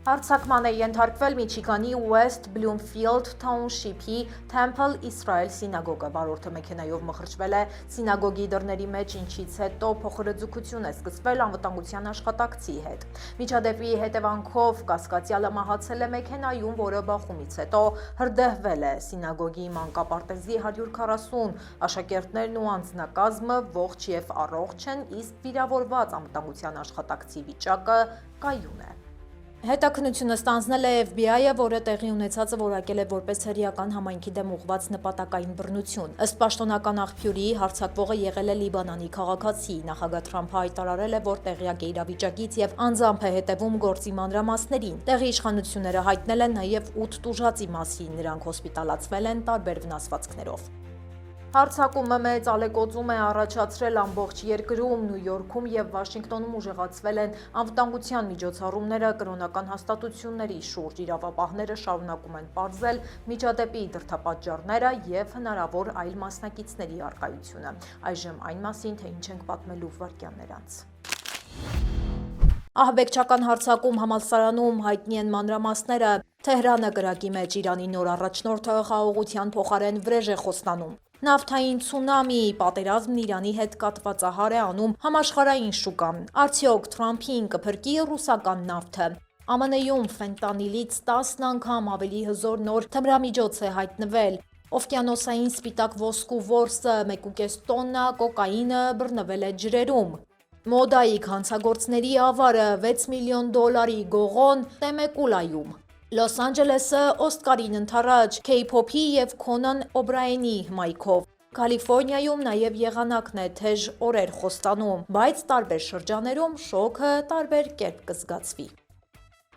Հարձակման է ենթարկվել Միչիգանի West Bloomfield Township-ի Temple Israel սինագոգը։ Վարորդը մեքենայով մխրճվել է սինագոգի դռների մեջ, ինչից հետո փոխհրաձգություն է սկսվել անվտանգության աշխատակցի հետ։ Միջադեպի հետևանքով կասկածյալը մահացել է մեքենայում, որը բախումից հետո հրդեհվել է։ Սինագոգի մանկապարտեզի 140 աշակերտներն ու անձնակազմը ողջ եւ առողջ են, իսկ վիրավորված անվտանգության աշխատակցի վիճակը կայուն է։ Հետաքննությունը ստանձնել է FBI-ը, որը տեղի ունեցածը որակել է որպես հերյական համայնքի դեմ ուղղված նպատակային բռնություն։ Ըստ պաշտոնական աղբյուրի, հարձակվողը եղել է Լիբանանի քաղաքացի։ Նախագահ Թրամփը հայտարարել է, որ տեղյակ է իրավիճակից եւ անձամբ է հետևում գործի մանրամասներին։ Տեղի իշխանությունները հայտնել են նաեւ 8 տուժածի մասին, նրանք հոսպիտալացվել են տարբեր վնասվածքներով։ Հարձակումը մեծ ալեկոծում է առաջացրել ամբողջ երկրում, Նյու Յորքում եւ Վաշինգտոնում ուժեղացվել են անվտանգության միջոցառումները կրոնական հաստատությունների շուրջ։ Իրավապահները շարունակում են պարզել միջադեպի դրդապատճառները եւ հնարավոր այլ մասնակիցների առկայությունը։ Այժմ այն մասին, թե ինչ ենք պատմելու վայրկյաններ անց։ Ահաբեկչական հարձակում համալսարանում հայտնի են մանրամասները։ Թեհրանը կրակի մեջ Իրանի նոր առաջնորդը խաղաղության փոխարեն վրեժ է խոստանում։ Նավթային ցունամի պատերազմն Իրանի հետ կատվածահար է անում համաշխարհային շուկան։ Արդյոք Թրամփին կփրկի ռուսական նավթը։ ԱՄՆ-ում ֆենտանիլից 10 անգամ ավելի հզոր նոր թմրամիջոց է հայտնվել։ Օվկիանոսային սպիտակ ոսկու որսը 1.5 տոննա կոկաինը բռնվել է ջրերում։ Մոդայիկ հանցագործների ավարը 6 միլիոն դոլարի գողոն Տեմեկուլայում։ Լոս Անջելեսը Օսկարին ընդառաջ K-pop-ի եւ Քոնան Օբրայենի հմայքով։ Կալիֆոռնիայում նաեւ եղանակն է թեժ օրեր խոստանում, բայց տարբեր շրջաներում շոկը տարբեր կերպ կզգացվի։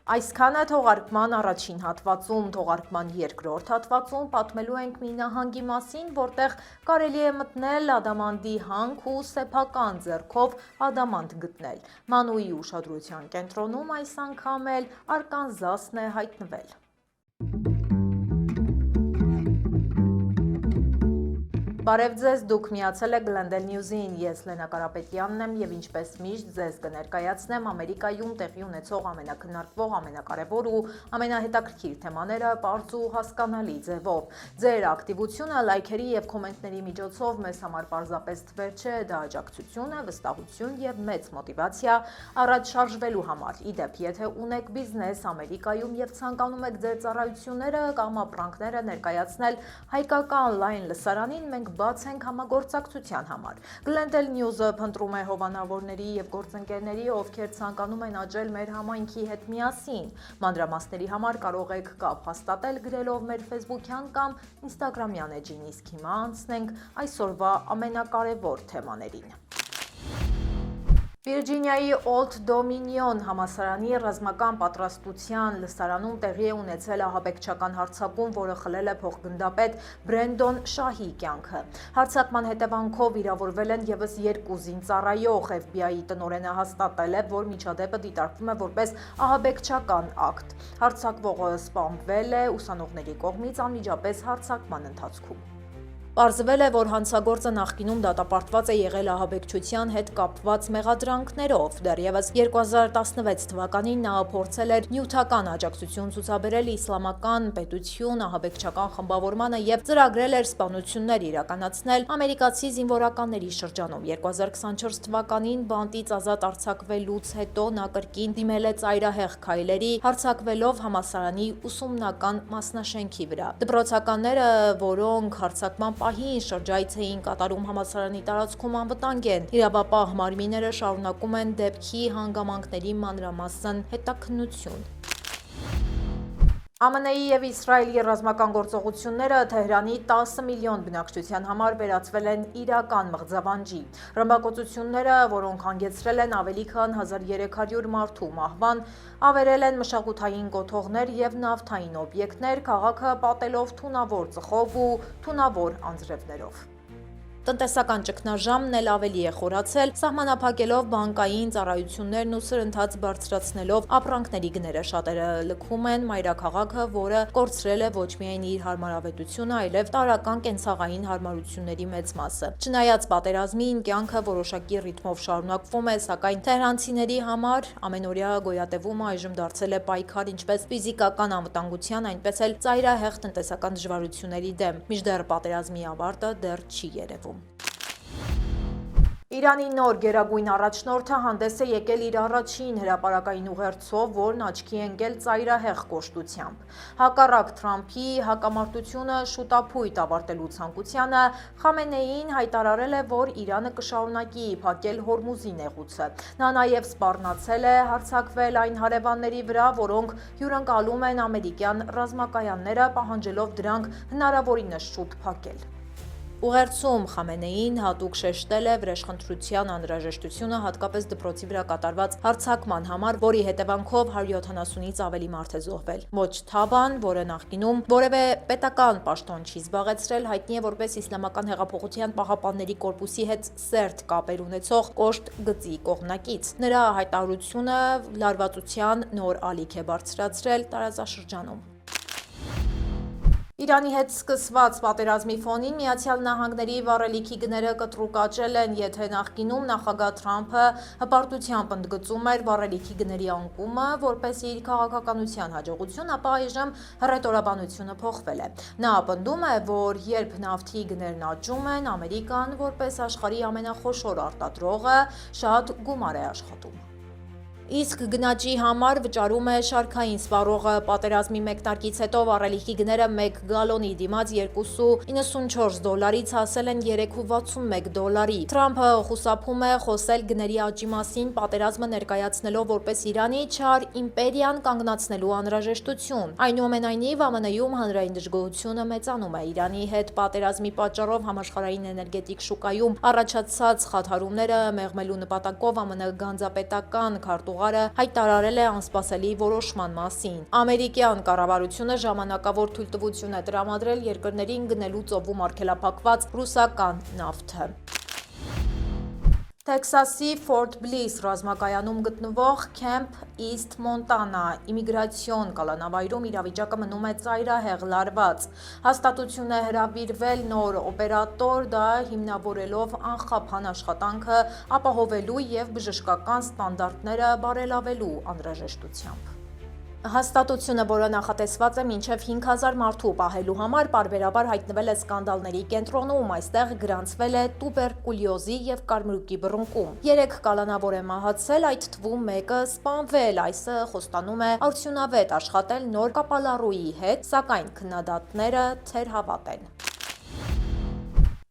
Այսքանը թողարկման առաջին հատվածում, թողարկման երկրորդ հատվածում պատմելու ենք մի նահանգի մասին, որտեղ կարելի է մտնել ադամանդի հանք ու սեփական ձեռքով ադամանդ գտնել։ Մանուի ուշադրության կենտրոնում այս անգամ էլ Արկանզասն է հայտնվել։ Բարև ձեզ, դուք միացել եք Glendale News-ին, ես Լենա Կարապետյանն եմ եւ ինչպես միշտ ձեզ կներկայացնեմ Ամերիկայում տեղի ունեցող ամենակննարկվող, ամենակարևոր ու ամենահետաքրքիր թեմաները պարզ ու հասկանալի ձևով։ Ձեր ակտիվությունը, լայքերի եւ կոմենտների միջոցով մեզ համար պարզապես թվեր չէ, դա աջակցություն է, վստահություն եւ մեծ մոտիվացիա առաջ շարժվելու համար։ Իդեպ, եթե ունեք բիզնես Ամերիկայում եւ ցանկանում եք ձեր ծառայությունները կամ ապրանքները ներկայացնել հայկական լայն լսարանին, մենք բաց ենք համագործակցության համար։ Glendale News-ը փնտրում է հովանավորների եւ գործընկերների, ովքեր ցանկանում են աճել մեր համայնքի հետ միասին։ Մանրամասների համար կարող եք կապ հաստատել գրելով մեր Facebook-յան կամ Instagram-յան էջին, իսկ հիմա անցնենք այսօրվա ամենակարևոր թեմաներին։ Վիրջինիայի Old Dominion համալսարանի ռազմական պատրաստության լսարանում տեղի է ունեցել ահաբեկչական հարձակում, որը խլել է փոխգնդապետ Բրենդոն Շահի կյանքը։ Հարձակման հետևանքով վիրավորվել են ևս 2 զինծառայող։ FBI-ի տնօրենը հաստատել է, որ միջադեպը դիտարկվում է որպես ահաբեկչական ակտ։ Հարձակվողը սպանվել է ուսանողների կողմից անմիջապես հարձակման ընթացքում։ Պարզվել է, որ հանցագործը նախկինում դատապարտված է եղել ահաբեկչության հետ կապված մեղադրանքներով։ Դեռևս 2016 թվականին նա փորձել էր նյութական աջակցություն ցուցաբերել իսլամական պետություն ահաբեկչական խմբավորմանը եւ ծրագրել էր սպանություններ իրականացնել ամերիկացի զինվորականների շրջանում։ 2024 թվականին բանտից ազատ արձակվելուց հետո նա կրկին դիմել է ծայրահեղ քայլերի, հարձակվելով համալսարանի ուսումնական մասնաշենքի վրա։ Դպրոցականները, որոնք հարձակման պահին շրջայց էին կատարում համալսարանի տարածքում, անվտանգ են։ Իրավապահ մարմինները շարունակում են դեպքի հանգամանքների մանրամասն հետաքննություն։ ԱՄՆ-ի եւ Իսրայելի ռազմական գործողությունները Թեհրանի 10 միլիոն բնակչության համար վերածվել են իրական մղձավանջի։ Ռմբակոծությունները, որոնք հանգեցրել են ավելի քան 1300 մարդու մահվան, ավերել են մշակութային կոթողներ եւ նավթային օբյեկտներ, քաղաքը պատելով թունավոր ծխով ու թունավոր անձրևներով։ Տնտեսական ճգնաժամն էլ ավելի է խորացել, սահմանափակելով բանկային ծառայություններն ու սրընթաց բարձրացնելով ապրանքների գները։ Շատերը լքում են մայրաքաղաքը, որը կորցրել է ոչ միայն իր հարմարավետությունը, այլև տարրական կենցաղային հարմարությունների մեծ մասը։ Չնայած պատերազմին, կյանքը որոշակի ռիթմով շարունակվում է, սակայն թեհրանցիների համար ամենօրյա գոյատևումը այժմ դարձել է պայքար ինչպես ֆիզիկական անվտանգության, այնպես էլ ծայրահեղ տնտեսական դժվարությունների դեմ, մինչդեռ պատերազմի ավարտը դեռ չի երևում։ Իրանի նոր գերագույն առաջնորդը հանդես է եկել իր առաջին հրապարակային ուղերձով, որն աչքի է ընկել ծայրահեղ կոշտությամբ։ Հակառակ Թրամփի հակամարտությունը շուտափույթ ավարտելու ցանկությանը, Խամենեին հայտարարել է, որ Իրանը կշարունակի փակել Հորմուզի նեղուցը։ Նա նաև սպառնացել է հարձակվել այն հարևանների վրա, որոնք հյուրընկալում են ամերիկյան ռազմակայանները, պահանջելով դրանք հնարավորինս շուտ փակել։ Ուղերձում Խամենեին հատուկ շեշտել է վրեժխնդրության անհրաժեշտությունը, հատկապես դպրոցի վրա կատարված հարձակման համար, որի հետևանքով 170-ից ավելի մարդ է զոհվել։ Մոջ Թաբան, որը նախկինում որևէ պետական պաշտոն չի զբաղեցրել, հայտնի է որպես Իսլամական հեղափոխության պահապանների կորպուսի հետ սերտ կապեր ունեցող կոշտ գծի կողմնակից։ Նրա հայտարարությունը լարվածության նոր ալիք է բարձրացրել տարածաշրջանում։ Իրանի հետ սկսված պատերազմի ֆոնին Միացյալ Նահանգների վառելիքի գները կտրուկ աճել են, եթե նախկինում նախագահ Թրամփը հպարտությամբ ընդգծում էր վառելիքի գների անկումը որպես իր քաղաքականության հաջողություն, ապա այժմ հռետորաբանությունը փոխվել է։ Նա պնդում է, որ երբ նավթի գներն աճում են, Ամերիկան որպես աշխարհի ամենախոշոր արտադրողը շատ գումար է աշխատում։ Իսկ գնաճի համար վճարում է շարքային սպառողը։ Պատերազմի մեկնարկից հետո վառելիքի գները 1 գալոնի դիմաց $2.94-ից հասել են $3.61։ Թրամփը խուսափում է խոսել գների աճի մասին, պատերազմը ներկայացնելով որպես Իրանի չար իմպերիան կանգնացնելու անհրաժեշտություն։ Այնուամենայնիվ, ԱՄՆ-ում հանրային դժգոհությունը մեծանում է։ Իրանի հետ պատերազմի պատճառով համաշխարհային էներգետիկ շուկայում առաջացած խաթարումները մեղմելու նպատակով ԱՄՆ գանձապետական քարտուղարը հայտարարել է անսպասելի որոշման մասին։ Ամերիկյան կառավարությունը ժամանակավոր թույլտվություն է տրամադրել երկրներին գնելու ծովում արգելափակված ռուսական նավթը։ Տեքսասի Ֆորթ Բլիս ռազմակայանում գտնվող Քեմփ Իսթ Մոնտանա իմիգրացիոն կալանավայրում իրավիճակը մնում է ծայրահեղ լարված։ Հաստատություն է հրավիրվել նոր օպերատոր, դա հիմնավորելով անխափան աշխատանքը ապահովելու և բժշկական ստանդարտները բարելավելու անհրաժեշտությամբ։ Հաստատությունը, որը նախատեսված է մինչև 5000 մարդու պահելու համար, պարբերաբար հայտնվել է սկանդալների կենտրոնում, այստեղ գրանցվել է տուբերկուլյոզի և կարմրուկի բռնկում։ 3 կալանավոր է մահացել, այդ թվում մեկը սպանվել, այսը խոստանում է արդյունավետ աշխատել նոր կապալառուի հետ, սակայն քննադատները թերհավատ են։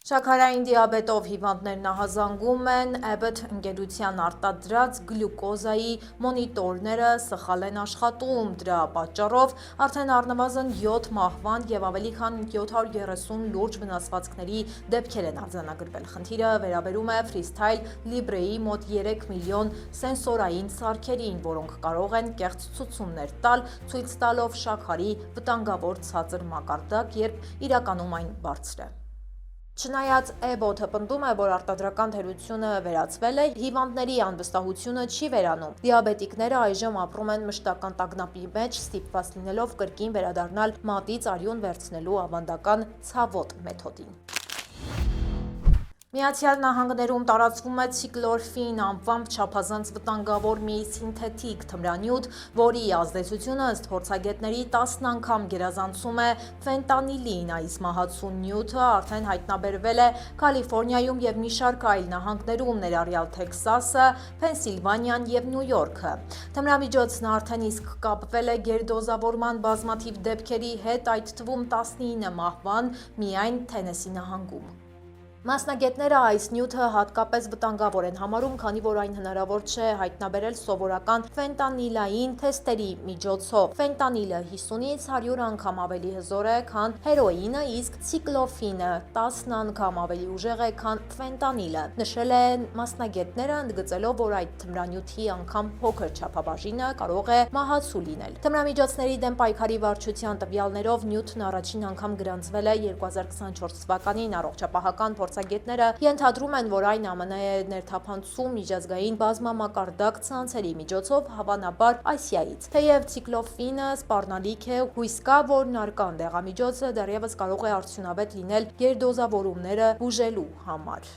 Շաքարային դիաբետով հիվանդներ նահազանգում են, Abbott ընկերության արտադրած գլյուկոզայի մոնիտորները սխալ են աշխատում, դրա պատճառով արդեն առնվազն 7 մահվան և ավելի քան 730 լուրջ վնասվածքների դեպքեր են արձանագրվել։ Խնդիրը վերաբերում է Freestyle Libre-ի մոտ 3 միլիոն սենսորային սարքերին, որոնք կարող են կեղծ ցուցումներ տալ, ցույց տալով շաքարի վտանգավոր ցածր մակարդակ, երբ իրականում այն բարձր է։ Չնայած Abbott-ը պնդում է, որ արտադրական թերությունը վերացվել է, հիվանդների անվստահությունը չի վերանում։ Դիաբետիկները այժմ ապրում են մշտական տագնապի մեջ, ստիպված լինելով կրկին վերադառնալ մատից արյուն վերցնելու ավանդական ցավոտ մեթոդին։ Միացյալ Նահանգներում տարածվում է ցիկլորֆին անվամբ չափազանց վտանգավոր մի սինթետիկ թմրանյութ, որի ազդեցությունը ըստ փորձագետների 10 անգամ գերազանցում է ֆենտանիլին։ Այս մահացու նյութը արդեն հայտնաբերվել է Կալիֆոռնիայում և մի շարք այլ նահանգներում, ներառյալ Թեքսասը, Փենսիլվանիան և Նյու Յորքը։ Թմրամիջոցն արդեն իսկ կապվել է գերդոզավորման բազմաթիվ դեպքերի հետ, այդ թվում 19 մահվան միայն Թենեսի նահանգում։ Մասնագետները այս նյութը հատկապես վտանգավոր են համարում, քանի որ այն հնարավոր չէ հայտնաբերել սովորական ֆենտանիլային թեստերի միջոցով։ Ֆենտանիլը 50-ից 100 անգամ ավելի հզոր է, քան հերոինը, իսկ ցիկլոֆինը 10 անգամ ավելի ուժեղ է, քան ֆենտանիլը, նշել են մասնագետները, ընդգծելով, որ այդ թմրանյութի անգամ փոքր չափաբաժինը կարող է մահացու լինել։ Թմրամիջոցների դեմ պայքարի վարչության տվյալներով նյութն առաջին անգամ գրանցվել է 2024 թվականին։ Առողջապահական փորձագետները ենթադրում են, որ այն ԱՄՆ-ի ներթափանցում միջազգային բազմամակարդակ ցանցերի միջոցով հավանաբար Ասիայից։ Թեև ցիկլոֆինը սպառնալիք է, հույս կա, որ նարկան դեղամիջոցը դեռևս կարող է արդյունավետ լինել գերդոզավորումները բուժելու համար։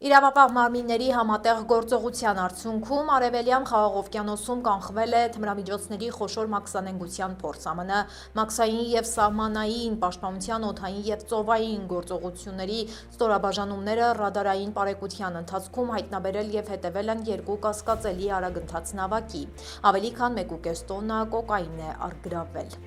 Իրավապահ մարմինների համատեղ գործողության արդյունքում Արևելյան Խաղաղօվկիանոսում կանխվել է թմրամիջոցների խոշոր մաքսանենգության փորձ։ ԱՄՆ մաքսային և սահմանային պաշտպանության օդային և ծովային գործողությունների ստորաբաժանումները ռադարային պարեկության ընթացքում հայտնաբերել և հետևել են երկու կասկածելի արագընթաց նավակի։ Ավելի քան 1,5 տոննա կոկաին է առգրավվել։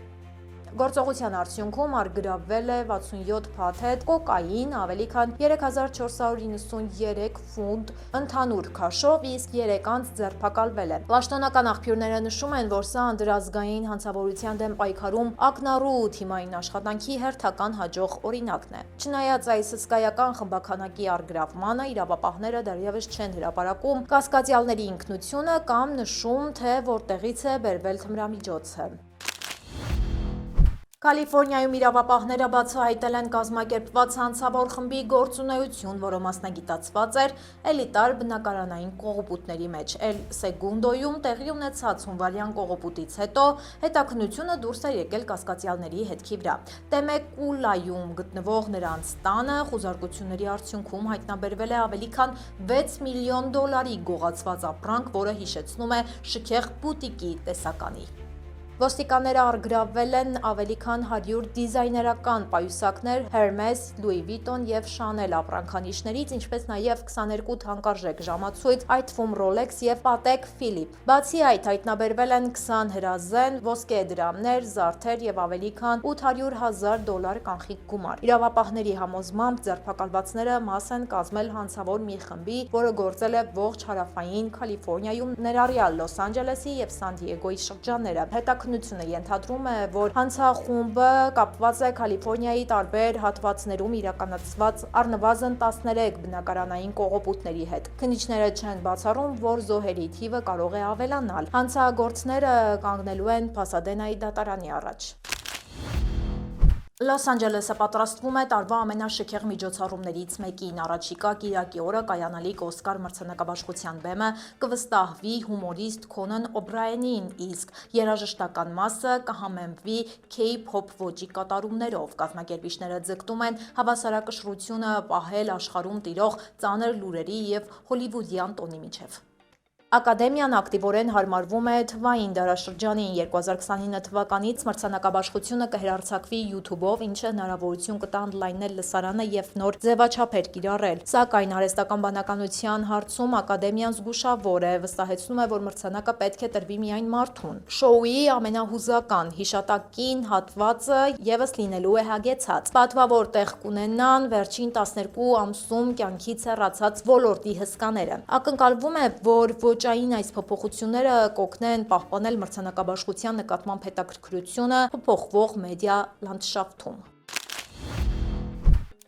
Գործողության արդյունքում առգրավվել է 67 փաթեթ կոկաին, ավելի քան 3493 ֆունտ ընդհանուր քաշով, իսկ 3 անձ ձերբակալվել է։ Պաշտոնական աղբյուրները նշում են, որ սա անդրազգային հանցավորության դեմ պայքարում ակնառու թիմային աշխատանքի հերթական հաջող օրինակն է։ Չնայած այս հսկայական խմբաքանակի առգրավմանը, իրավապահները դեռևս չեն հրապարակում կասկածյալների ինքնությունը կամ նշում, թե որտեղից է բերվել թմրամիջոցը։ Կալիֆորնիայում իրավապահները բացահայտել են կազմակերպված հանցավոր խմբի գործունեություն, որը մասնագիտացված էր էլիտար բնակարանային կողոպուտների մեջ։ Էլ Սեգունդոյում տեղի ունեցած հունվարյան կողոպուտից հետո հետաքննությունը դուրս է եկել կասկածյալների հետքի վրա։ Տեմեկուլայում գտնվող նրանց տանը խուզարկությունների արդյունքում հայտնաբերվել է ավելի քան $6 միլիոն գողացված ապրանք, որը հիշեցնում է շքեղ բուտիկի տեսականի։ Ոստիկանները առգրավվել են ավելի քան 100 դիզայներական պայուսակներ Hermes, Louis Vuitton և Chanel ապրանքանիշներից, ինչպես նաև 22 թանկարժեք ժամացույց, այդ թվում Rolex և Patek Philippe։ Բացի այդ, հայտնաբերվել են 20 հրազեն, ոսկե դրամներ, զարդեր և ավելի քան $800,000 կանխիկ գումար։ Իրավապահների համոզմամբ ձերբակալվածները մաս են կազմել հանցավոր մի խմբի, որը գործել է ողջ հարավային Կալիֆորնիայում, ներառյալ Լոս Անջելեսի և Սան Դիեգոյի շրջանները։ Հետաքննությունը ենթադրում է, որ հանցախումբը կապված է Կալիֆորնիայի տարբեր հատվածներում իրականացված առնվազն 13 բնակարանային կողոպուտների հետ։ Քննիչները չեն բացառում, որ զոհերի թիվը կարող է ավելանալ։ Հանցագործները կանգնելու են Փասադենայի դատարանի առաջ։ Լոս Անջելեսը պատրաստվում է տարվա ամենաշքեղ միջոցառումներից մեկին։ Առաջիկա կիրակի օրը կայանալիք Օսկար մրցանակաբաշխության բեմը կվստահվի հումորիստ Քոնան Օբրայենին, իսկ երաժշտական մասը կհամեմվի K-pop ոճի կատարումներով։ Կազմակերպիչները ձգտում են հավասարակշռությունը պահել աշխարհում տիրող ծանր լուրերի և հոլիվուդյան տոնի միջև։ Ակադեմիան ակտիվորեն հարմարվում է թվային դարաշրջանին։ 2029 թվականից մրցանակաբաշխությունը կհեռարձակվի YouTube-ով, ինչը հնարավորություն կտա օնլայնել լսարանը և նոր ձևաչափեր կիրառել։ Սակայն արհեստական բանականության հարցում Ակադեմիան զգուշավոր է, վստահեցնում է, որ մրցանակը պետք է տրվի միայն մարդուն։ Շոուի ամենահուզական, հիշատակին հատվածը ևս լինելու է հագեցած։ Պատվավոր տեղ կունենան վերջին 12 ամսում կյանքից հեռացած ոլորտի հսկաները։ Ակնկալվում է, որ ոճային այս փոփոխությունները կօգնեն պահպանել մրցանակաբաշխության նկատմամբ հետաքրքրությունը փոփոխվող մեդիա լանդշաֆտում։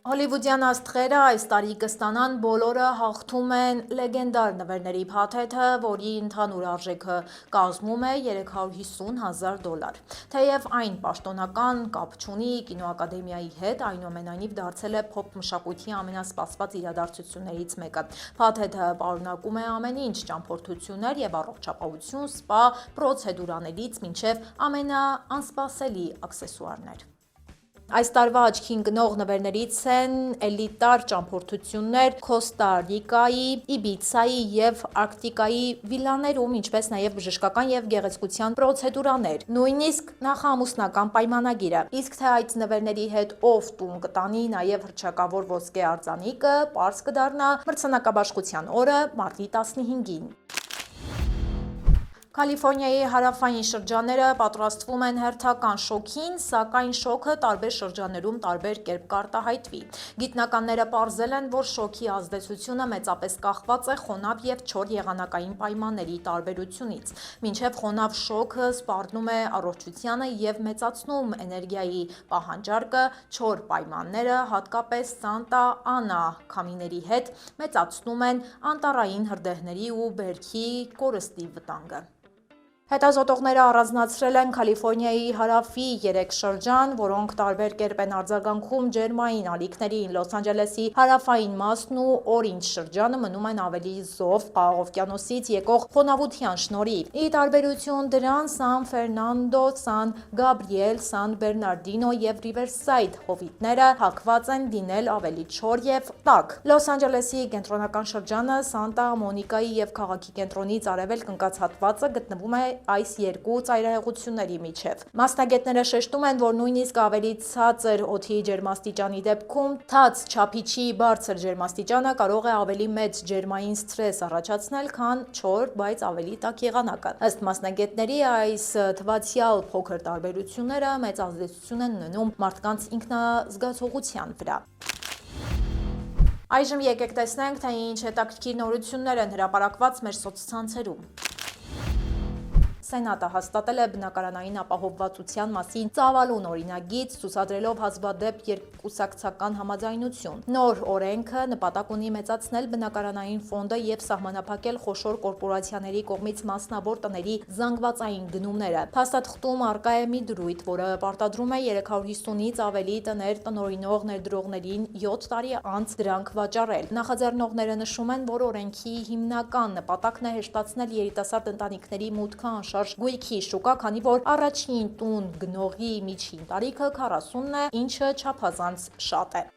Հոլիվուդյան աստղերը այս տարի կստանան բոլորը հաղթում են լեգենդար նվերների փաթեթը, որի ընդհանուր արժեքը կազմում է $350,000։ Թեև այն պաշտոնական կապ չունի կինոակադեմիայի հետ, այնուամենայնիվ դարձել է փոփ մշակույթի ամենասպասված իրադարձություններից մեկը։ Փաթեթը պարունակում է ամեն ինչ՝ ճամփորդություններ և առողջապահություն, սպա պրոցեդուրաներից մինչև ամենաանսպասելի աքսեսուարներ։ Այս տարվա աչքի ընկնող նվերներից են էլիտար ճամփորդություններ Քոստա Ռիկայի, Իբիցայի և Արկտիկայի վիլլաներում, ինչպես նաև բժշկական և գեղեցկության պրոցեդուրաներ, նույնիսկ նախաամուսնական պայմանագիրը։ Իսկ թե այդ նվերների հետ ով տուն կտանի նաև հռչակավոր ոսկե արձանիկը, պարզ կդառնա մրցանակաբաշխության օրը՝ մարտի 15-ին։ Կալիֆորնիայի հարավային շրջանները պատրաստվում են հերթական շոքին, սակայն շոքը տարբեր շրջաններում տարբեր կերպ կարտահայտվի։ Գիտնականները պարզել են, որ շոքի ազդեցությունը մեծապես կախված է խոնավ և չոր եղանակային պայմանների տարբերությունից։ Մինչև խոնավ շոքը սպառնում է առողջությանը և մեծացնում էներգիայի պահանջարկը, չոր պայմանները, հատկապես Սանտա Անա քամիների հետ, մեծացնում են անտառային հրդեհների ու բերքի կորստի վտանգը։ Հետազոտողները առանձնացրել են Կալիֆորնիայի հարավի 3 շրջան, որոնք տարբեր կերպ են արձագանքում ջերմային ալիքներին։ Լոս Անջելեսի հարավային մասն ու օրինջ շրջանը մնում են ավելի զով Խաղաղ օվկիանոսից եկող խոնավության շնորհիվ։ Ի տարբերություն դրան, Սան Ֆերնանդո, Սան Գաբրիել, Սան Բերնարդինո եւ Ռիվերսայդ հովիտները հակված են լինել ավելի չոր եւ տաք։ Լոս Անջելեսի կենտրոնական շրջանը, Սանտա Մոնիկայի եւ քաղաքի կենտրոնից արևելք ընկած հատվածը գտնվում է այս երկու ծայրահեղությունների միջև։ Մասնագետները շեշտում են, որ նույնիսկ ավելի ցածր օդի ջերմաստիճանի դեպքում թաց չափիչի բարձր ջերմաստիճանը կարող է ավելի մեծ ջերմային սթրես առաջացնել, քան չոր, բայց ավելի տաք եղանակը։ Ըստ մասնագետների, այս թվացյալ փոքր տարբերությունները մեծ ազդեցություն են ունենում մարդկանց ինքնազգացողության վրա։ Այժմ եկեք տեսնենք, թե ինչ հետաքրքիր նորություններ են հրապարակված մեր սոցցանցերում։ Սենատը հաստատել է բնակարանային ապահովվածության մասին ծավալուն օրինագիծ, ցուցադրելով հազվադեպ երկկուսակցական համաձայնություն։ Նոր օրենքը նպատակ ունի մեծացնել բնակարանային ֆոնդը եւ սահմանափակել խոշոր կորպորացիաների կողմից մասնավոր տների զանգվածային գնումները։ Փաստաթղթում առկա է մի դրույթ, որը պարտադրում է 350-ից ավելի տներ տնօրինող ներդրողներին 7 տարի անց դրանք վաճառել։ Նախաձեռնողները նշում են, որ օրենքի հիմնական նպատակն է հեշտացնել երիտասարդ ընտանիքների մուտքը անշարժ գույքի շուկա, քանի որ առաջին տուն գնողի միջին տարիքը 40-ն է, ինչը չափազանց շատ է։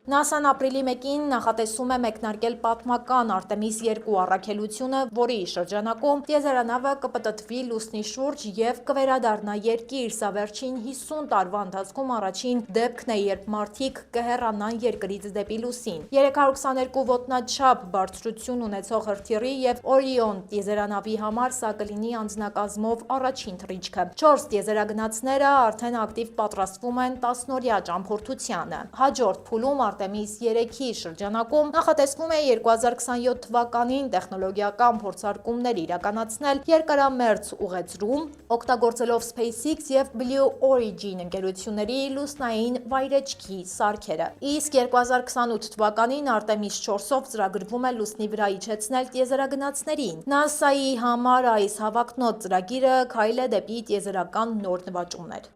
ՆԱՍԱ-ն ապրիլի 1-ին նախատեսում է մեկնարկել պատմական Արտեմիս 2 առաքելությունը, որի շրջանակում տիեզերանավը կպտտվի լուսնի շուրջ եւ կվերադառնա Երկիր։ Սա վերջին 50 տարվա ընթացքում առաջին դեպքն է, երբ մարդիկ կհեռանան Երկրից դեպի լուսին։ 322 ոտնաչափ բարձրություն ունեցող հրթիռի եւ Օրիոն տիեզերանավի համար սա կլինի անձնակազմով առաջին թռիչքը։ 4 տիեզերագնացները արդեն ակտիվ պատրաստվում են 10-օրյա ճամփորդությանը։ Հաջորդ փուլում Արտեմիս 3-ի շրջանակում նախատեսվում է 2027 թվականին տեխնոլոգիական փորձարկումներ իրականացնել երկարամերձ ուղեծրում, օգտագործելով SpaceX եւ Blue Origin ընկերությունների լուսնային վայրեջքի սարքերը։ Իսկ 2028 թվականին Արտեմիս 4-ով ծրագրվում է լուսնի վրա իջեցնել տիեզերագնացներին։ ՆԱՍԱ-ի համար այս հավակնոտ ծրագիրը քայլ է դեպի տիեզերական նոր նվաճումներ։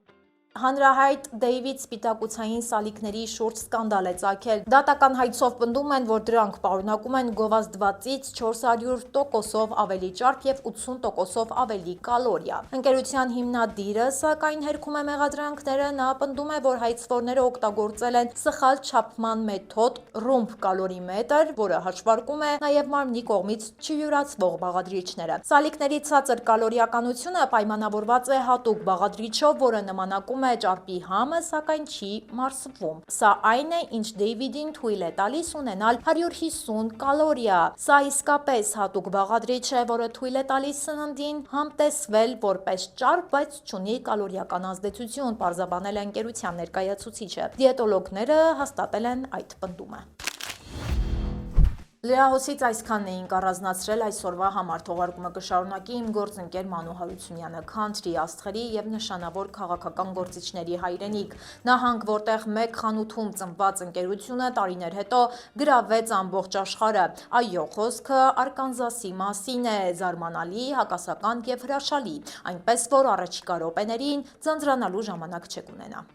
Հանրահայտ Դեյվիդ սպիտակուցային սալիկների շուրջ սկանդալ է ծագել։ Դատական հայցով պնդում են, որ դրանք պարունակում են գովազդվածից 400%-ով ավելի ճարպ եւ 80%-ով ավելի կալորիա։ Ընկերության հիմնադիրը, սակայն, հերքում է մեղադրանքները։ Նա պնդում է, որ հայցվորները օգտագործել են սխալ չափման մեթոդ ռումբ կալորիմետր, որը հաշվարկում է նաեւ մարմնի կողմից չյուրացվող բաղադրիչները։ Սալիկների ցածր կալորիականությունը պայմանավորված է հատուկ բաղադրիչով, որը նմանակում է ճարպի համը, սակայն չի մարսվում։ Սա այն է, ինչ Դեյվիդին թույլ է տալիս ունենալ 150 կալորիա։ Սա իսկապես հատուկ բաղադրիչ է, որը թույլ է տալիս սննդին համտեսվել որպես ճարպ, բայց չունի կալորիական ազդեցություն, պարզաբանել է ընկերության ներկայացուցիչը։ Դիետոլոգները հաստատել են այդ պնդումը։ Լրահոսից այսքանն էինք առանձնացրել այսօրվա համար։ Թողարկումը կշարունակի իմ գործընկեր Մանու Հարությունյանը, քանթրի աստղերի եւ նշանավոր քաղաքական գործիչների հայրենիք։ Նահանգ, որտեղ մեկ խանութում ծնված ընկերությունը տարիներ հետո գրավեց ամբողջ աշխարհը։ Այո, խոսքը Արկանզասի մասին է, զարմանալի, հակասական եւ հրաշալի, այնպես որ առաջիկա րոպեներին ձանձրանալու ժամանակ չեք ունենա։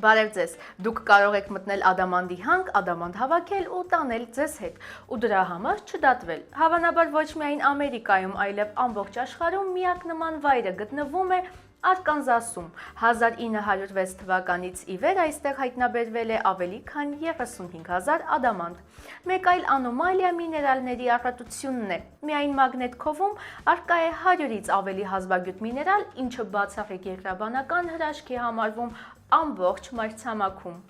Բարև ձեզ, դուք կարող եք մտնել Ադամանդի հանք, Ադամանդ հավաքել ու տանել ձեզ հետ, ու դրա համար չդատվել։ Հավանաբար ոչ միայն Ամերիկայում, այլև ամբողջ աշխարհում միակ նման վայրը գտնվում է Արկանզասում։ 1906 թվականից ի վեր այստեղ հայտնաբերվել է ավելի քան 35,000 ադամանդ։ Մեկ այլ անոմալիա միներալների առատությունն է։ Միայն մագնետ-քովում առկա է 100-ից ավելի հազվագյուտ միներալ, ինչը բացառիկ երկրաբանական հրաշք է համարվում ամբողջ մայրցամաքում։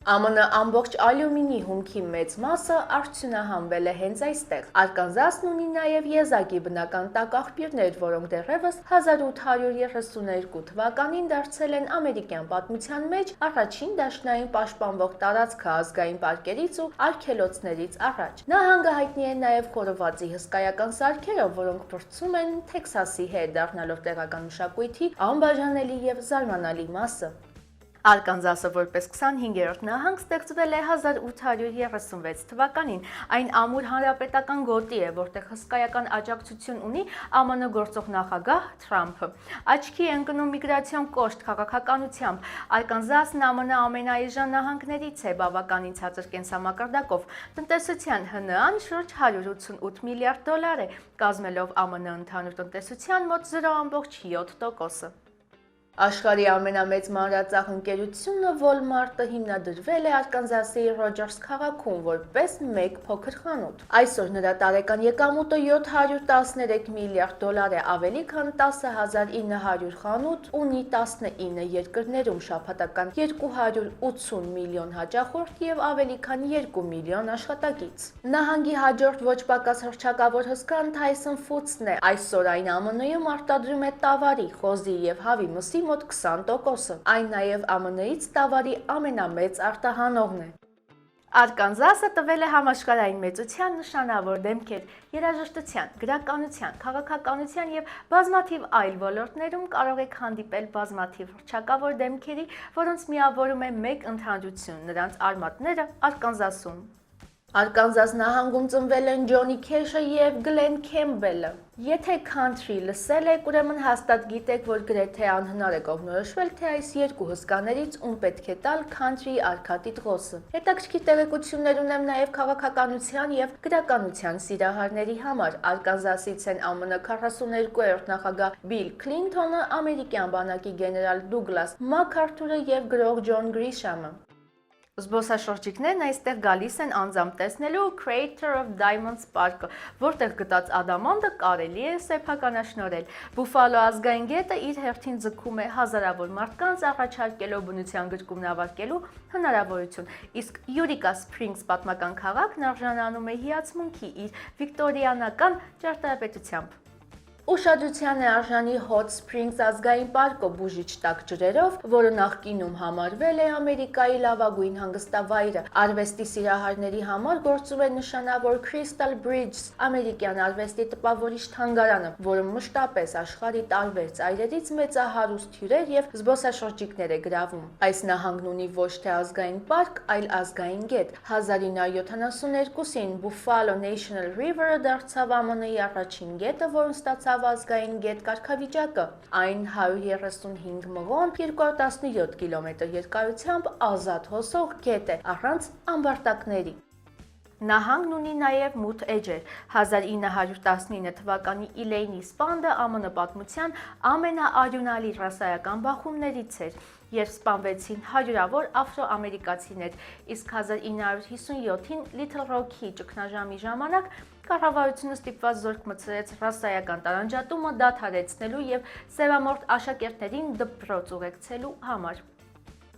ԱՄՆ ամբողջ ալյումինի հումքի մեծ մասը արդյունահանվել է հենց այստեղ։ Արկանզասն ունի նաև եզակի բնական տակաղբյուրներ, որոնք դեռևս 1832 թվականին դարձել են ամերիկյան պատմության մեջ առաջին դաշնային պաշտպանվող տարածքը ազգային պարկերից ու արգելոցներից առաջ։ Նահանգը հայտնի է նաև խորովածի հսկայական սարքերով, որոնք փորձում են Թեքսասի հետ, դառնալով տեղական մշակույթի անբաժանելի եւ զարմանալի մասը։ Արկանզասը որպես 25-րդ նահանգ ստեղծվել է 1836 թվականին։ Այն ամուր հանրապետական գոտի է, որտեղ հսկայական աջակցություն ունի ԱՄՆ գործող նախագահ Թրամփը։ Աչքի է ընկնում միգրացիոն կոշտ քաղաքականությամբ։ Արկանզասն ԱՄՆ ամենաէժան նահանգներից է բավականին ցածր կենսամակարդակով։ Տնտեսության ՀՆԱ-ն շուրջ 188 միլիարդ դոլար է, կազմելով ԱՄՆ ընդհանուր տնտեսության մոտ 0.7%-ը։ Աշխարհի ամենամեծ մանրածախ ընկերությունը Walmart-ը հիմնադրվել է Արկանզասի Ռոջերս քաղաքում որպես մեկ փոքր խանութ։ Այսօր նրա տարեկան եկամուտը 713 միլիարդ դոլար է, ավելի քան 10,900 խանութ, ունի 19 երկրներում, շաբաթական 280 միլիոն հաճախորդ եւ ավելի քան 2 միլիոն աշխատակից։ Նահանգի հաջորդ ոչ պակաս հռչակավոր հսկան Tyson Foods-ն է։ Այսօր այն ԱՄՆ-ում արտադրում է տավարի, խոզի եւ հավի մսի մոտ 20%-ը։ Այն նաև ԱՄՆ-ից տավարի ամենամեծ արտահանողն է։ Արկանզասը տվել է համաշխարհային մեծության նշանավոր դեմքեր երաժշտության, գրականության, քաղաքականության եւ բազմաթիվ այլ ոլորտներում կարող եք հանդիպել բազմաթիվ հռչակավոր դեմքերի, որոնց միավորում է մեկ ընդհանրություն՝ նրանց արմատները Արկանզասում։ Արկանզաս նահանգում ծնվել են Ջոնի Քեշը եւ Գլեն Քեմբելը։ Եթե country լսել եք, ուրեմն հաստատ գիտեք, որ գրեթե անհնար է կողմնորոշվել, թե այս երկու հսկաներից ում պետք է տալ country արքա տիտղոսը։ Հետաքրքիր տեղեկություններ ունեմ նաեւ քաղաքականության եւ գրականության սիրահարների համար։ Արկանզասից են ԱՄՆ 42-րդ նախագահ Բիլ Քլինթոնը, ամերիկյան բանակի գեներալ Դուգլաս Մաքարթուրը եւ գրող Ջոն Գրիշամը։ Զբոսաշրջիկներն այստեղ գալիս են անձամբ տեսնելու Crater of Diamonds պարկը, որտեղ գտած ադամանդը կարելի է սեփականաշնորհել։ Բուֆալո ազգային գետը իր հերթին ձգում է հազարավոր մարդկանց, առաջարկելով բնության գրկում նավարկելու հնարավորություն, իսկ Յուրիկա Սփրինգս պատմական քաղաքն արժանանում է հիացմունքի իր վիկտորիանական ճարտարապետությամբ։ Ուշադրության է արժանի Hot Springs ազգային պարկը բուժիչ տաք ջրերով, որը նախկինում համարվել է Ամերիկայի լավագույն հանգստավայրը։ Արվեստի սիրահարների համար գործում է նշանավոր Crystal Bridges ամերիկյան արվեստի տպավորիչ թանգարանը, որը մշտապես աշխարհի տարբեր ծայրերից մեծահարուստ հյուրեր եւ զբոսաշրջիկներ է գրավում։ Այս նահանգն ունի ոչ թե ազգային պարկ, այլ ազգային գետ։ 1972-ին Buffalo National River-ը դարձավ ԱՄՆ-ի առաջին գետը, որն ստացավ ազգային գետ կարգավիճակը։ Այն 135 մղոն 217 կիլոմետր երկարությամբ ազատ հոսող գետ է, առանց ամբարտակների։ Նահանգն ունի նաև մութ էջեր։ 1919 թվականի Իլեյնի սպանդը ԱՄՆ պատմության ամենաարյունալի ռասայական բախումներից էր, երբ սպանվեցին հարյուրավոր աֆրոամերիկացիներ, իսկ 1957-ին Լիթլ Ռոքի ճգնաժամի ժամանակ կառավարությունը ստիպված զորք մտցրեց ռասայական տարանջատումը դադարեցնելու եւ սևամորթ աշակերտներին դպրոց ուղեկցելու համար։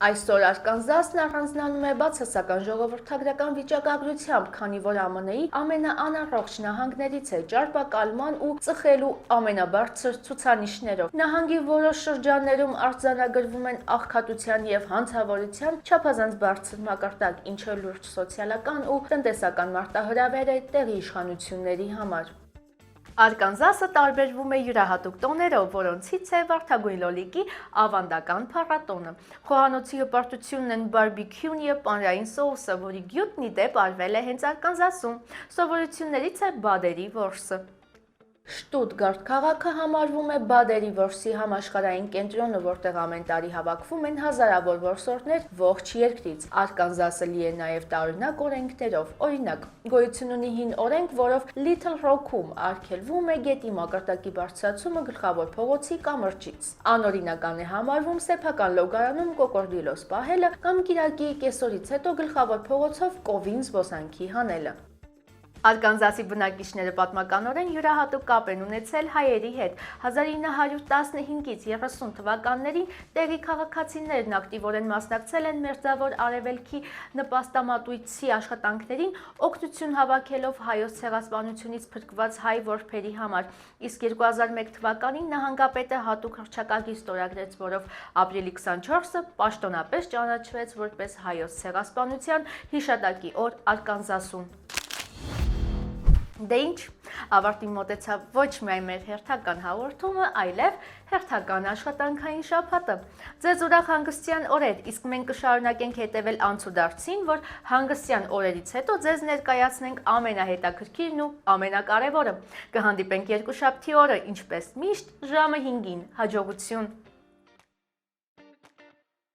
Այսօր Արկանզասն առանձնանում է բացասական ժողովրդագրական վիճակագրությամբ, քանի որ ԱՄՆ-ի ամենաանառողջ նահանգներից է ճարպակալման ու ծխելու ամենաբարձր ցուցանիշներով։ Նահանգի որոշ շրջաններում արձանագրվում են աղքատության եւ հանցավորության չափազանց բարձր մակարդակ, ինչը լուրջ սոցիալական ու տնտեսական մարտահրավեր է տեղի իշխանությունների համար։ Արկանզասը տարբերվում է յուրահատուկ տոներով, որոնցից է վարդագույն լոլիկի ավանդական փառատոնը։ Խոհանոցի հպարտությունն են բարբիքյուն եւ պանրային սոուսը, որի գյուտն ի դեպ արվել է հենց Արկանզասում։ Սովորություններից է բադերի որսը։ Շտուտգարտ քաղաքը համարվում է բադերի որսի համաշխարհային կենտրոնը, որտեղ ամեն տարի հավաքվում են հազարավոր որսորդներ ողջ երկրից։ Արկանզասը լի է նաև տարօրինակ օրենքներով։ Օրինակ, գոյություն ունի հին օրենք, որով Little Rock-ում արգելվում է գետի մակարդակի բարձրացումը գլխավոր փողոցի կամրջից։ Անօրինական է համարվում սեփական լոգարանում կոկորդիլոս պահելը կամ կիրակի կեսօրից հետո գլխավոր փողոցով կովին զբոսանքի հանելը։ Արկանզասի բնակիչները պատմականորեն յուրահատուկ կապ են ունեցել հայերի հետ։ 1915-ից 30 թվականներին տեղի քաղաքացիներն ակտիվորեն մասնակցել են Մերձավոր Արևելքի նպաստամատույցի աշխատանքներին, օգնություն հավաքելով հայոց ցեղասպանությունից փրկված հայ որբերի համար։ Իսկ 2001 թվականին նահանգապետը հատուկ հռչակագիր ստորագրեց, որով ապրիլի 24-ը պաշտոնապես ճանաչվեց որպես հայոց ցեղասպանության հիշատակի օր Արկանզասում։ Դե ինչ, ավարտի մոտեցավ ոչ միայն մեր հերթական հաղորդումը, այլև հերթական աշխատանքային շաբաթը։ Ձեզ ուրախ հանգստյան օրեր, իսկ մենք կշարունակենք հետևել անցուդարձին, որ հանգստյան օրերից հետո ձեզ ներկայացնենք ամենահետաքրքիրն ու ամենակարևորը։ Կհանդիպենք երկուշաբթի օրը, ինչպես միշտ, ժամը 5-ին։ Հաջողություն։